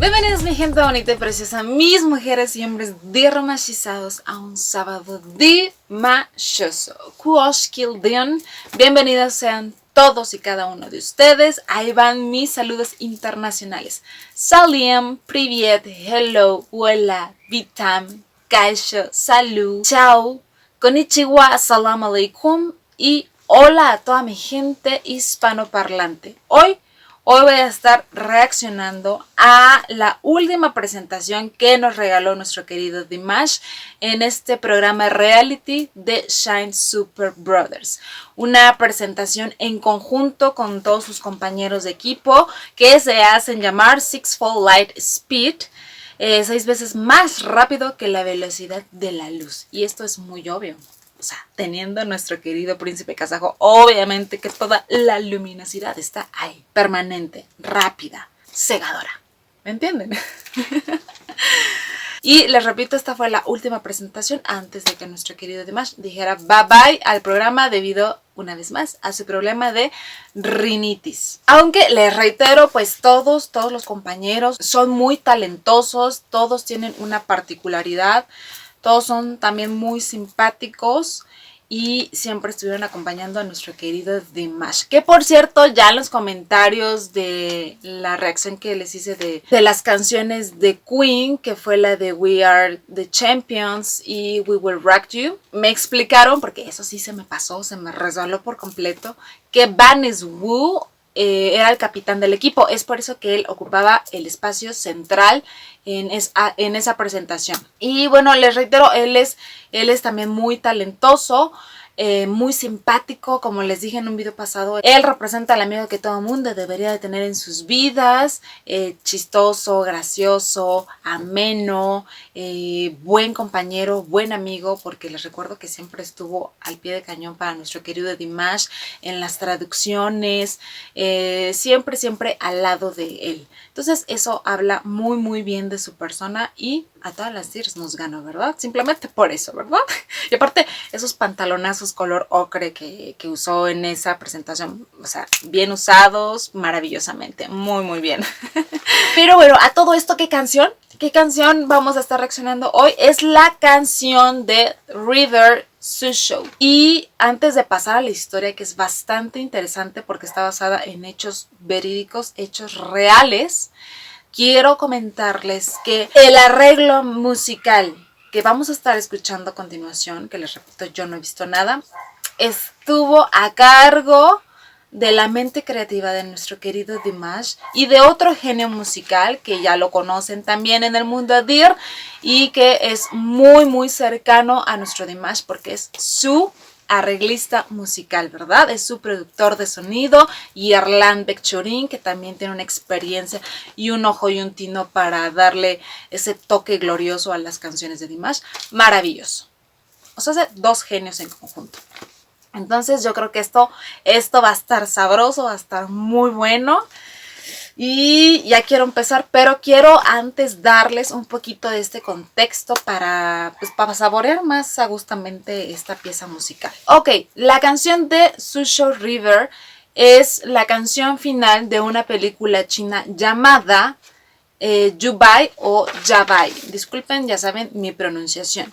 Bienvenidos mi gente bonita y preciosa, mis mujeres y hombres dermachizados a un sábado delicioso. Kuoshkildion, bienvenidos sean todos y cada uno de ustedes. Ahí van mis saludos internacionales. Salim, privet, hello, hola, vitam, kaisho, salud, chao, konnichiwa, assalamu alaikum y hola a toda mi gente hispanoparlante. Hoy voy a estar reaccionando a la última presentación que nos regaló nuestro querido Dimash en este programa reality de Shine Super Brothers. Una presentación en conjunto con todos sus compañeros de equipo que se hacen llamar Sixfold Light Speed. 6 veces más rápido que la velocidad de la luz. Y esto es muy obvio. O sea, teniendo a nuestro querido príncipe kazajo, obviamente que toda la luminosidad está ahí, permanente, rápida, cegadora. ¿Me entienden? Y les repito, esta fue la última presentación antes de que nuestro querido Dimash dijera bye bye al programa debido, una vez más, a su problema de rinitis. Aunque les reitero, pues todos los compañeros son muy talentosos, todos tienen una particularidad. Todos son también muy simpáticos y siempre estuvieron acompañando a nuestro querido Dimash. Que por cierto, ya en los comentarios de la reacción que les hice de las canciones de Queen, que fue la de We Are the Champions y We Will Rock You, me explicaron, porque eso sí se me pasó, se me resbaló por completo, que Vanessa Wu era el capitán del equipo. Es por eso que él ocupaba el espacio central en esa presentación. Y bueno, les reitero, él es también muy talentoso, muy simpático, como les dije en un video pasado. Él representa al amigo que todo mundo debería de tener en sus vidas, chistoso, gracioso, ameno, buen compañero, buen amigo, porque les recuerdo que siempre estuvo al pie de cañón para nuestro querido Dimash en las traducciones, siempre al lado de él. Entonces eso habla muy bien de su persona y a todas las tiers nos ganó, ¿verdad? Simplemente por eso, ¿verdad? Y aparte, esos pantalonazos color ocre que usó en esa presentación, o sea, bien usados, maravillosamente, muy bien. Pero bueno, a todo esto, ¿qué canción? ¿Qué canción vamos a estar reaccionando hoy? Es la canción de River Susho. Y antes de pasar a la historia, que es bastante interesante porque está basada en hechos verídicos, hechos reales, quiero comentarles que el arreglo musical que vamos a estar escuchando a continuación, que les repito, yo no he visto nada, estuvo a cargo de la mente creativa de nuestro querido Dimash y de otro genio musical que ya lo conocen también en el mundo DIR y que es muy cercano a nuestro Dimash porque es su arreglista musical, ¿verdad? Es su productor de sonido, y Erlan Bekchorin, que también tiene una experiencia y un ojo y un tino para darle ese toque glorioso a las canciones de Dimash. Maravilloso. O sea, dos genios en conjunto. Entonces yo creo que esto va a estar sabroso, va a estar muy bueno. Y ya quiero empezar, pero quiero antes darles un poquito de este contexto para saborear más agustamente esta pieza musical. Ok, la canción de Susho River es la canción final de una película china llamada Yubai o Yabai. Disculpen, ya saben mi pronunciación.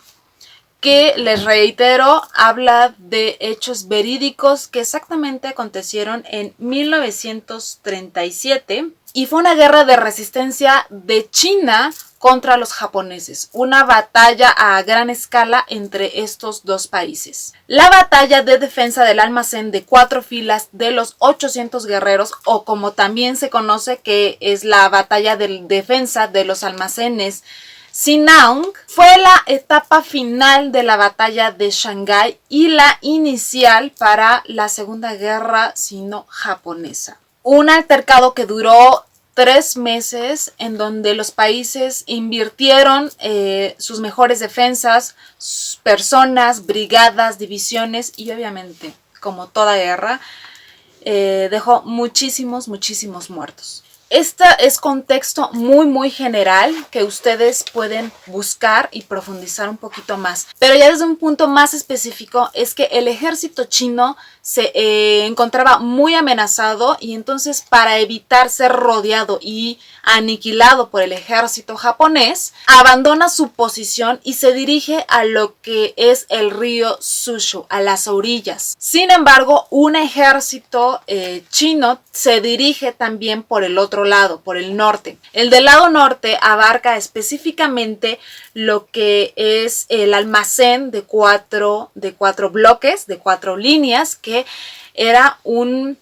Que les reitero, habla de hechos verídicos que exactamente acontecieron en 1937 y fue una guerra de resistencia de China contra los japoneses, una batalla a gran escala entre estos dos países. La batalla de defensa del almacén de 4 filas de los 800 guerreros, o como también se conoce que es la batalla de defensa de los almacenes Sinaung, fue la etapa final de la batalla de Shanghái y la inicial para la Segunda Guerra Sino-Japonesa. Un altercado que duró 3 meses en donde los países invirtieron sus mejores defensas, personas, brigadas, divisiones y obviamente, como toda guerra, dejó muchísimos muertos. Este es contexto muy general que ustedes pueden buscar y profundizar un poquito más. Pero ya desde un punto más específico es que el ejército chino se encontraba muy amenazado y entonces para evitar ser rodeado y aniquilado por el ejército japonés, abandona su posición y se dirige a lo que es el río Sushu, a las orillas. Sin embargo, un ejército chino se dirige también por el otro lado, por el norte. El del lado norte abarca específicamente lo que es el almacén de cuatro bloques, de 4 líneas, que era un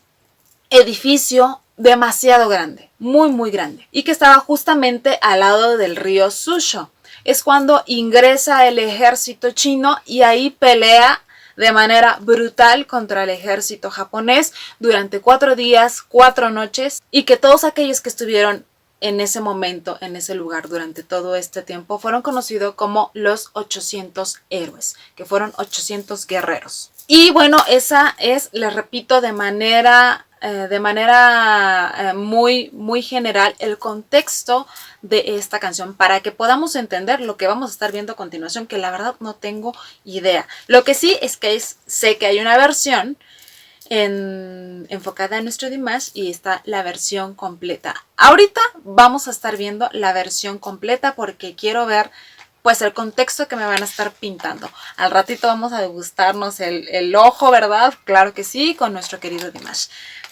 edificio demasiado grande, muy grande, y que estaba justamente al lado del río Sushu. Es cuando ingresa el ejército chino y ahí pelea de manera brutal contra el ejército japonés durante 4 días, 4 noches, y que todos aquellos que estuvieron en ese momento, en ese lugar, durante todo este tiempo, fueron conocidos como los 800 héroes, que fueron 800 guerreros. Y bueno, esa es, les repito, de manera muy general el contexto de esta canción para que podamos entender lo que vamos a estar viendo a continuación, que la verdad no tengo idea. Lo que sí es que sé que hay una versión enfocada en nuestro Dimash y está la versión completa. Ahorita vamos a estar viendo la versión completa porque quiero ver pues el contexto que me van a estar pintando. Al ratito vamos a degustarnos el ojo, ¿verdad? Claro que sí, con nuestro querido Dimash.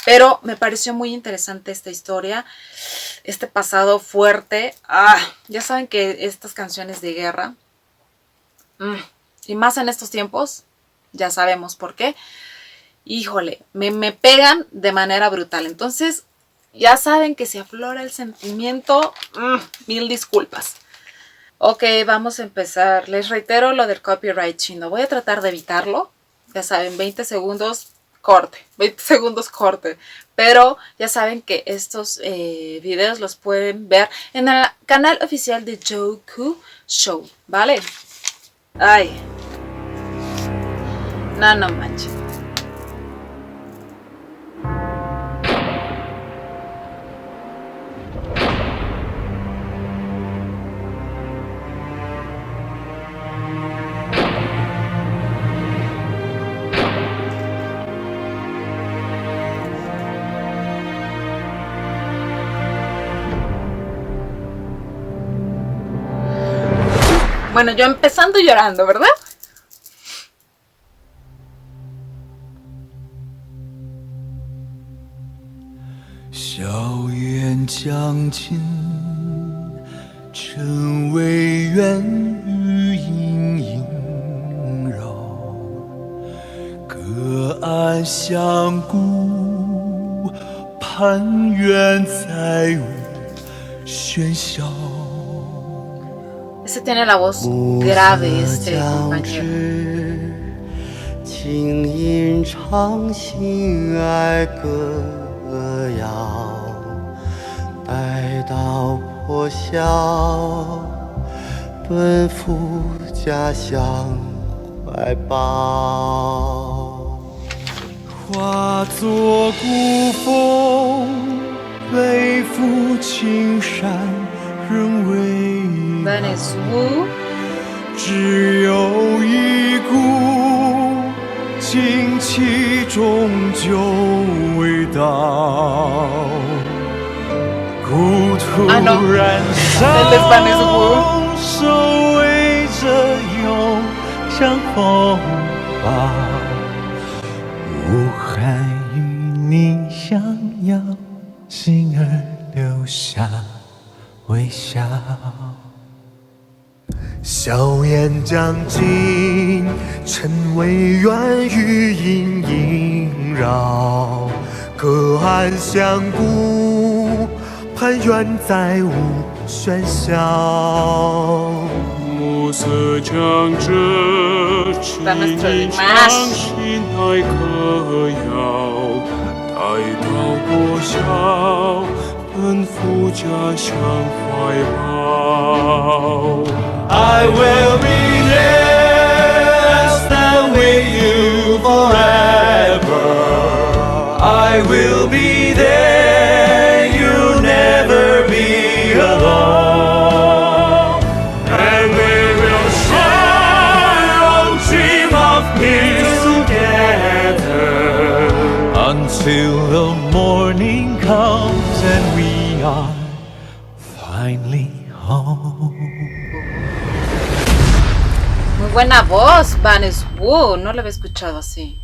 Pero me pareció muy interesante esta historia, este pasado fuerte. Ya saben que estas canciones de guerra, y más en estos tiempos, ya sabemos por qué, híjole, me pegan de manera brutal. Entonces, ya saben que si aflora el sentimiento, mil disculpas. Ok, vamos a empezar. Les reitero lo del copyright chino. Voy a tratar de evitarlo. Ya saben, 20 segundos corte. 20 segundos corte. Pero ya saben que estos videos los pueden ver en el canal oficial de Youku Show. ¿Vale? Ay. No manches. Bueno, yo empezando llorando, ¿verdad? Ese tiene la voz grave, este compañero. That is Wu. 只有一股惊奇终究未到，故土燃烧，守卫着永生风暴，武汉与你相邀，心儿留下微笑。硝烟将尽，尘微远，余音萦绕。隔岸相顾，攀援再无喧嚣。暮色将这情意长心奈可遥？待到破晓，奔赴家乡怀抱。I will be there, stand with you forever. I will be there, you never. until the morning comes and we are finally home. Muy buena voz, Vanes Wu. No lo había escuchado así.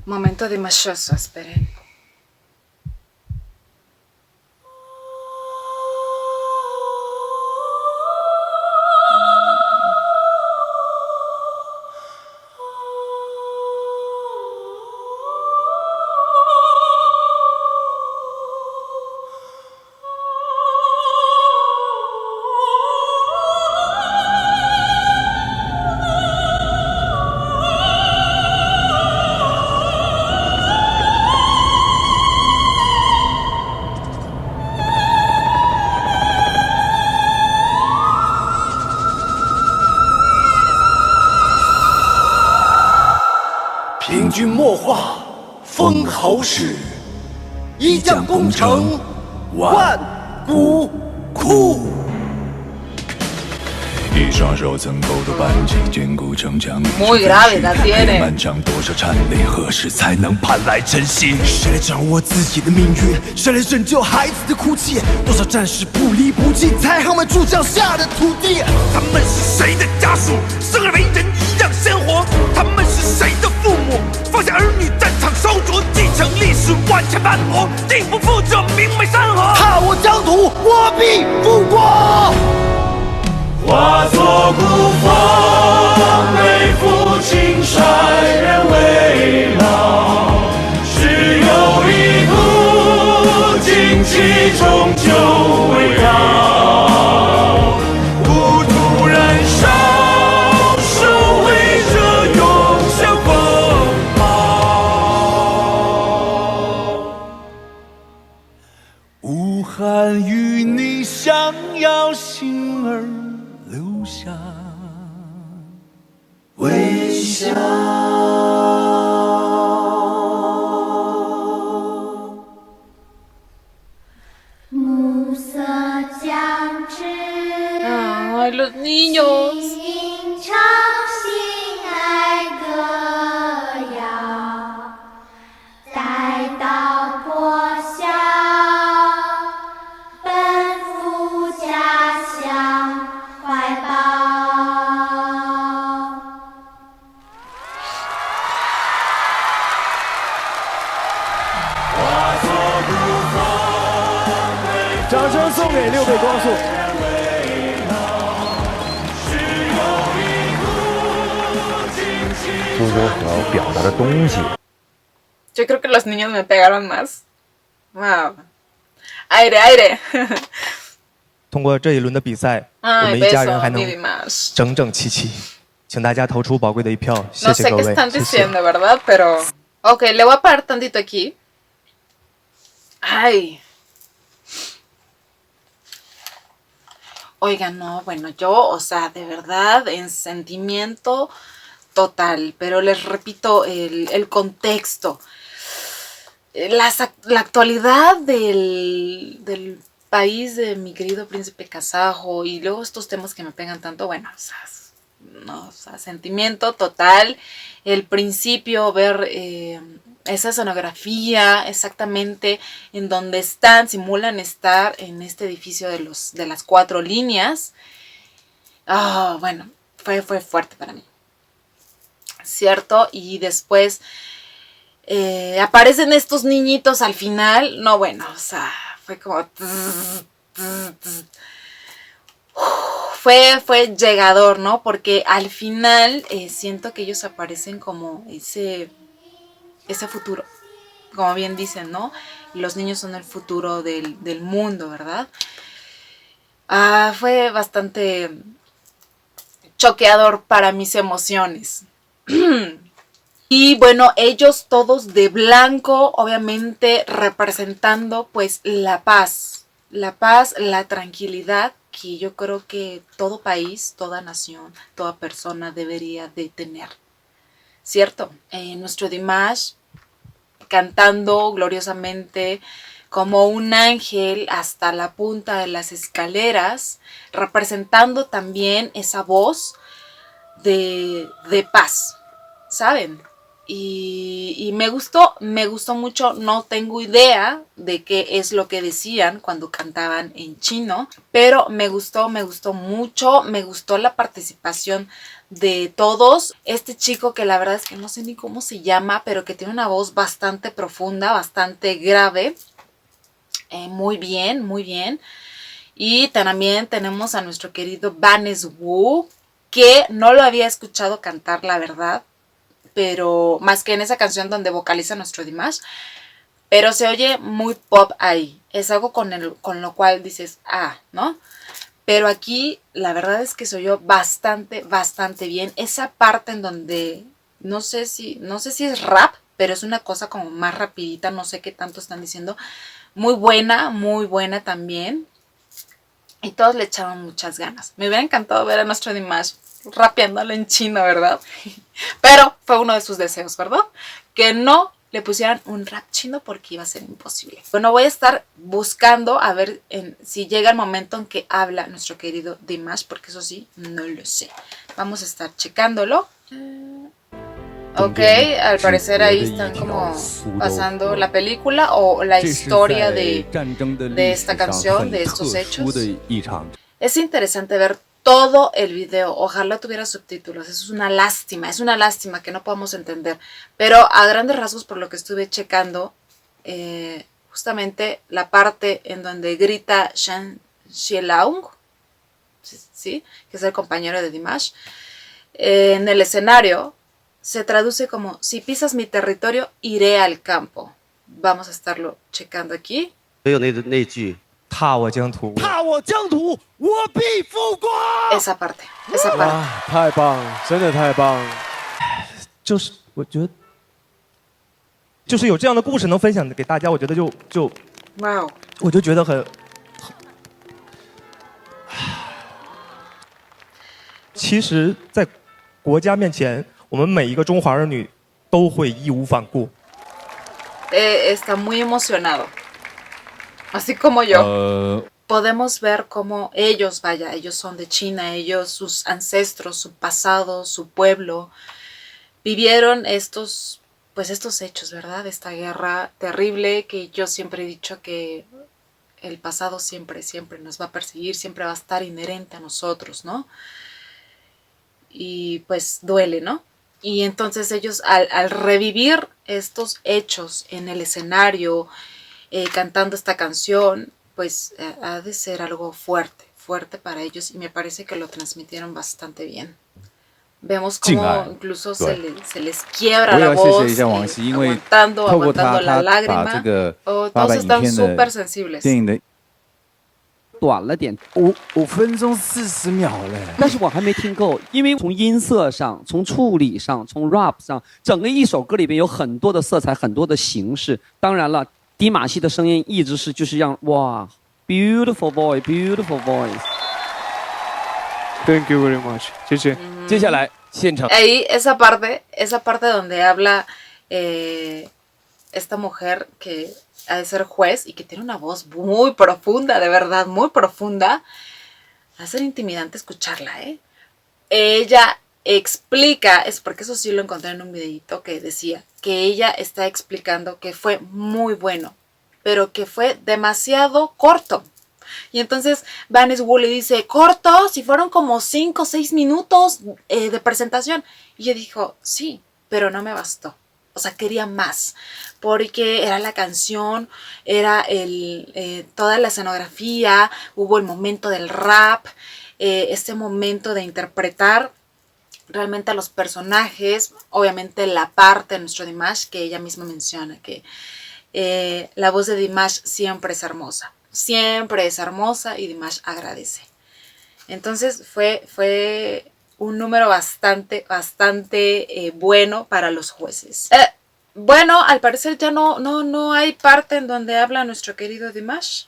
Momento de machoso, esperen.平君莫话封侯事，一将功成万骨枯。一双手曾勾动扳机，坚固城墙。Muy grave la tiene。漫长多少颤泪，何时才能盼来晨曦？谁来掌握自己的命运？谁来拯救孩子的哭泣？多少战士不离不弃，才捍卫住脚下的土地？他们是谁的家属？生而为人一样鲜活。他们是谁的父母？放下儿女战场烧灼，继承历史万千万火，定不负这明媚山河。踏我疆土，我必复国。化作孤峰，背负青山人未老。只有一股劲气，终究未老。无土燃烧，守卫着永生风貌。无憾与你相邀，心儿留下微笑。暮色将至， Ay, los niños. 心潮心爱歌谣，待到破晓，奔赴家乡怀抱。掌声送给六倍光速。苏州河表达的东西。 Yo creo que los niños me pegaron más. Wow. Aire, aire. 通过这一轮的比赛，我 Ay, 们一家人 beso, 还能 Vivi más. 整整齐齐，请大家投出宝贵的一票，谢 No 谢 sé 各 qué 位， están 谢谢。 diciendo, ¿verdad? Pero... Ok, le voy a parar tantito aquí. Ay. Oigan, no, bueno, yo, o sea, de verdad, en sentimiento total, pero les repito el contexto. La actualidad del país de mi querido príncipe kazajo y luego estos temas que me pegan tanto, bueno, o sea, no, o sea, sentimiento total. El principio, ver esa escenografía exactamente en donde están, simulan estar en este edificio de las 4 líneas. Oh, bueno, fue fuerte para mí, ¿cierto? Y después aparecen estos niñitos al final. No, bueno, o sea, fue como... Fue llegador, ¿no? Porque al final siento que ellos aparecen como ese futuro. Como bien dicen, ¿no? Los niños son el futuro del mundo, ¿verdad? Fue bastante choqueador para mis emociones. Y bueno, ellos todos de blanco, obviamente representando pues la paz, la tranquilidad que yo creo que todo país, toda nación, toda persona debería de tener, ¿cierto? Nuestro Dimash cantando gloriosamente como un ángel hasta la punta de las escaleras, representando también esa voz de paz, ¿saben? Y me gustó mucho. No tengo idea de qué es lo que decían cuando cantaban en chino, pero me gustó mucho. Me gustó la participación de todos. Este chico que la verdad es que no sé ni cómo se llama, pero que tiene una voz bastante profunda, bastante grave. Muy bien, muy bien. Y también tenemos a nuestro querido Vanes Wu, que no lo había escuchado cantar, la verdad, pero más que en esa canción donde vocaliza nuestro Dimash, pero se oye muy pop ahí. Es algo con lo cual dices, ¿no? Pero aquí la verdad es que se oyó bastante bien. Esa parte en donde no sé si es rap, pero es una cosa como más rapidita, no sé qué tanto están diciendo. Muy buena también. Y todos le echaban muchas ganas. Me hubiera encantado ver a nuestro Dimash rapeándolo en chino, ¿verdad? Pero fue uno de sus deseos, ¿verdad? Que no le pusieran un rap chino porque iba a ser imposible. Bueno, voy a estar buscando a ver si llega el momento en que habla nuestro querido Dimash, porque eso sí, no lo sé. Vamos a estar checándolo. Ok, al parecer ahí están como pasando la película o la historia de esta canción, de estos hechos. Es interesante ver todo el video. Ojalá tuviera subtítulos. Eso es una lástima que no podamos entender. Pero a grandes rasgos, por lo que estuve checando, justamente la parte en donde grita Shan Xielaung, ¿sí? Que es el compañero de Dimash, en el escenario se traduce como: si pisas mi territorio, iré al campo. Vamos a estarlo checando aquí. 没有那句踏我疆土，踏我疆土，我必复国。 Esa parte. 太棒，真的太棒！就是我觉得，就是有这样的故事能分享给大家，我觉得Wow. 我就觉得很。其实，在国家面前，我们每一个中华儿女都会义无反顾。 Está muy emocionado. Así como yo. Podemos ver cómo ellos son de China, sus ancestros, su pasado, su pueblo, vivieron estos hechos, ¿verdad? Esta guerra terrible que yo siempre he dicho que el pasado siempre nos va a perseguir, siempre va a estar inherente a nosotros, ¿no? Y pues duele, ¿no? Y entonces ellos al revivir estos hechos en el escenario, cantando esta canción, pues ha de ser algo fuerte para ellos, y me parece que lo transmitieron bastante bien. Vemos cómo incluso se les quiebra la voz, aguantando la lágrima. Todos están súper sensibles. 短了点5分钟40秒嘞，但是我还没听够，因为从音色上、从处理上、从 rap 上，整个一首歌里边有很多的色彩、很多的形式。当然了，迪玛希的声音一直是就是让哇 ，beautiful voice，beautiful voice。 Thank you very much， 谢谢。接下来现场。 Ahí esa parte donde habla esta mujer que ha de ser juez y que tiene una voz muy profunda, de verdad, muy profunda. Va a ser intimidante escucharla, ¿eh? Ella explica, es porque eso sí lo encontré en un videito que decía que ella está explicando que fue muy bueno, pero que fue demasiado corto. Y entonces Vanes Wu le dice, corto, si fueron como 5 o 6 minutos de presentación. Y ella dijo, sí, pero no me bastó. O sea, quería más, porque era la canción, era toda la escenografía, hubo el momento del rap, este momento de interpretar realmente a los personajes, obviamente la parte de nuestro Dimash, que ella misma menciona, que la voz de Dimash siempre es hermosa y Dimash agradece. Entonces fue un número bastante bueno para los jueces. Bueno, al parecer ya no hay parte en donde habla nuestro querido Dimash.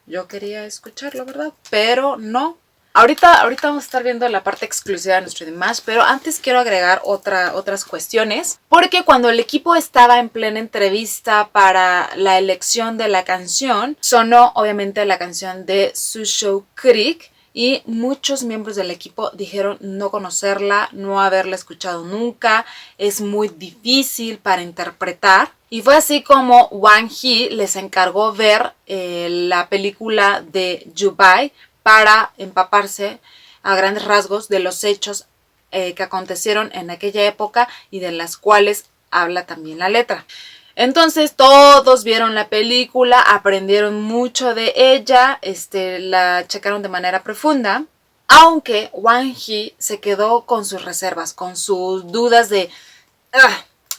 Yo quería escucharlo, ¿verdad? Pero no. Ahorita vamos a estar viendo la parte exclusiva de nuestro Dimash, pero antes quiero agregar otras cuestiones, porque cuando el equipo estaba en plena entrevista para la elección de la canción, sonó obviamente la canción de Susho Creek y muchos miembros del equipo dijeron no conocerla, no haberla escuchado nunca, es muy difícil para interpretar. Y fue así como Wang Hee les encargó ver la película de Jubail para empaparse a grandes rasgos de los hechos que acontecieron en aquella época y de las cuales habla también la letra. Entonces todos vieron la película, aprendieron mucho de ella, la checaron de manera profunda, aunque Wang Hee se quedó con sus reservas, con sus dudas de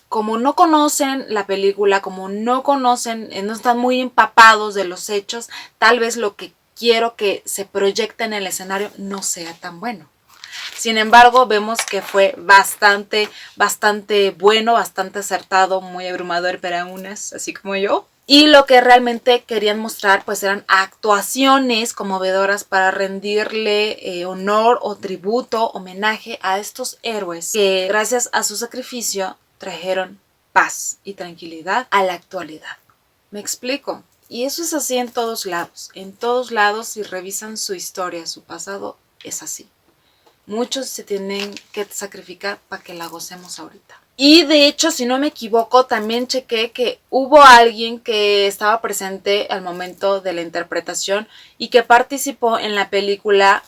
como no conocen la película, como no conocen, no están muy empapados de los hechos, tal vez lo que quiero que se proyecte en el escenario no sea tan bueno. Sin embargo, vemos que fue bastante bueno, bastante acertado, muy abrumador para unas, así como yo. Y lo que realmente querían mostrar pues eran actuaciones conmovedoras para rendirle honor o tributo, homenaje a estos héroes que gracias a su sacrificio trajeron paz y tranquilidad a la actualidad. ¿Me explico? Y eso es así en todos lados. En todos lados, si revisan su historia, su pasado, es así. Muchos se tienen que sacrificar para que la gocemos ahorita. Y de hecho, si no me equivoco, también chequé que hubo alguien que estaba presente al momento de la interpretación y que participó en la película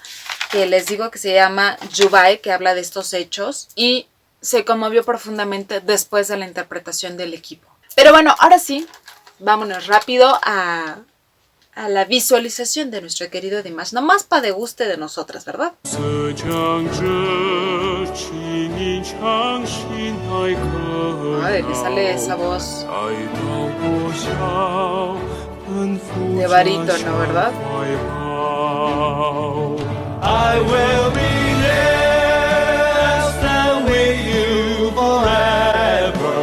que les digo que se llama Jubail, que habla de estos hechos y se conmovió profundamente después de la interpretación del equipo. Pero bueno, ahora sí, vámonos rápido a la visualización de nuestro querido Dimash. Nomás para de guste de nosotras, ¿verdad? Ay, le sale esa voz de barítono, ¿verdad? I will be there, stand with you forever.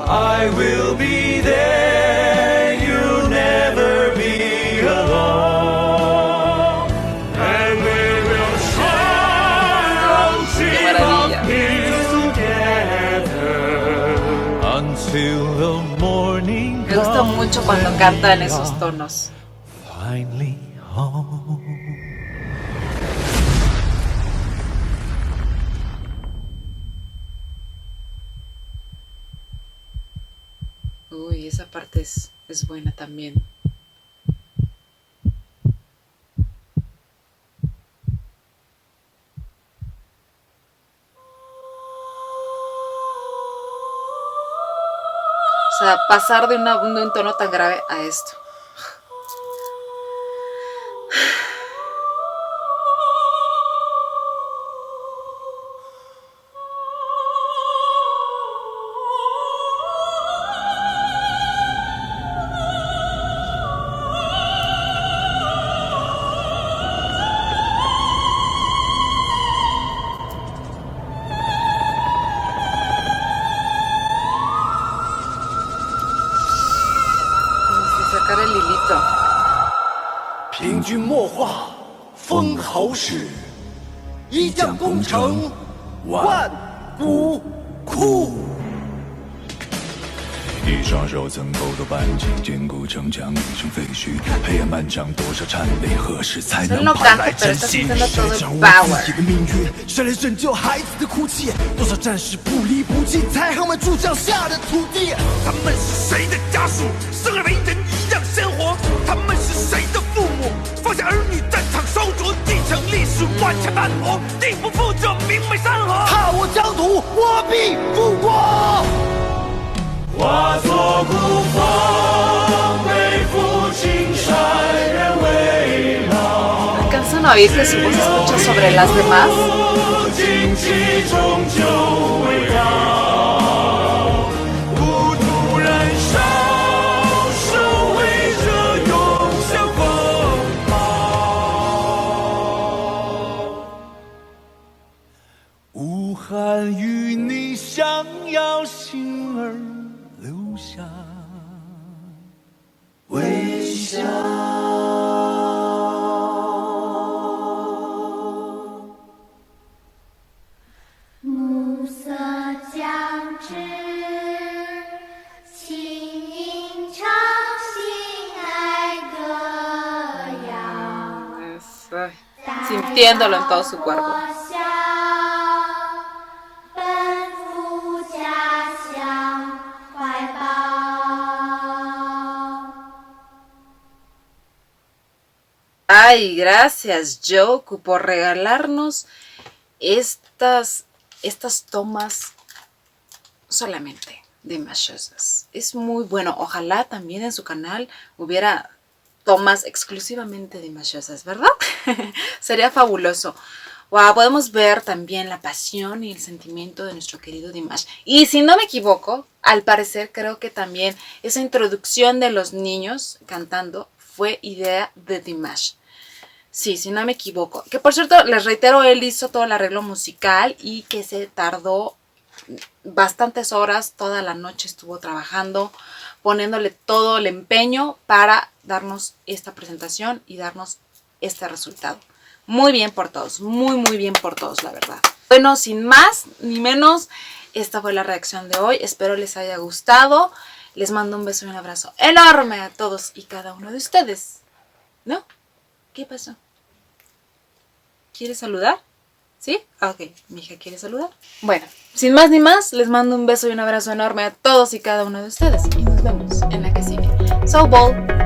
I will be there, you'll never be alone. And we will share our tears together until the morning Me gusta mucho cuando cantan esos tonos. finally home. Uy, esa parte es buena también. O sea, pasar de un tono tan grave a esto. Sacar el hilito. 平君莫话封侯时，一将功成万骨枯。一双手曾勾动半径，坚固城墙已成废墟。黑暗漫长，多少颤泪，何时才能盼来珍惜？谁掌握自己的命运？谁来拯救孩子的哭泣？多少战士不离不弃，才夯稳住脚下的土地。他们是谁的家属？生而为人一样鲜活。他们是谁的父母？放下儿女，战场烧灼，继承历史万千斑驳，定不负这明媚山河。踏我疆土，我必复国。 化作孤峰，背负青山人未老。 ¿Alcanzan a oír que su voz se escucha sobre las demás? 荆棘终究围绕，无土燃烧，守卫着永向奔跑。无憾与你相邀，心儿。 留下微笑。sintiéndolo en todo su cuerpo. 小，奔赴家乡怀抱。 Ay, gracias, Yoku, por regalarnos estas tomas solamente demasiosas. Es muy bueno. Ojalá también en su canal hubiera tomas exclusivamente demasiosas, ¿verdad? Sería fabuloso. Wow, podemos ver también la pasión y el sentimiento de nuestro querido Dimash. Y si no me equivoco, al parecer creo que también esa introducción de los niños cantando fue idea de Dimash. Sí, si no me equivoco. Que por cierto, les reitero, él hizo todo el arreglo musical y que se tardó bastantes horas, toda la noche estuvo trabajando, poniéndole todo el empeño para darnos esta presentación y darnos este resultado. Muy bien por todos, muy bien por todos, la verdad. Bueno, sin más ni menos, esta fue la reacción de hoy. Espero les haya gustado. Les mando un beso y un abrazo enorme a todos y cada uno de ustedes. ¿No? ¿Qué pasó? ¿Quieres saludar? ¿Sí? Ok, mi hija quiere saludar. Bueno, sin más ni más, les mando un beso y un abrazo enorme a todos y cada uno de ustedes. Y nos vemos en la que sigue. So Ball.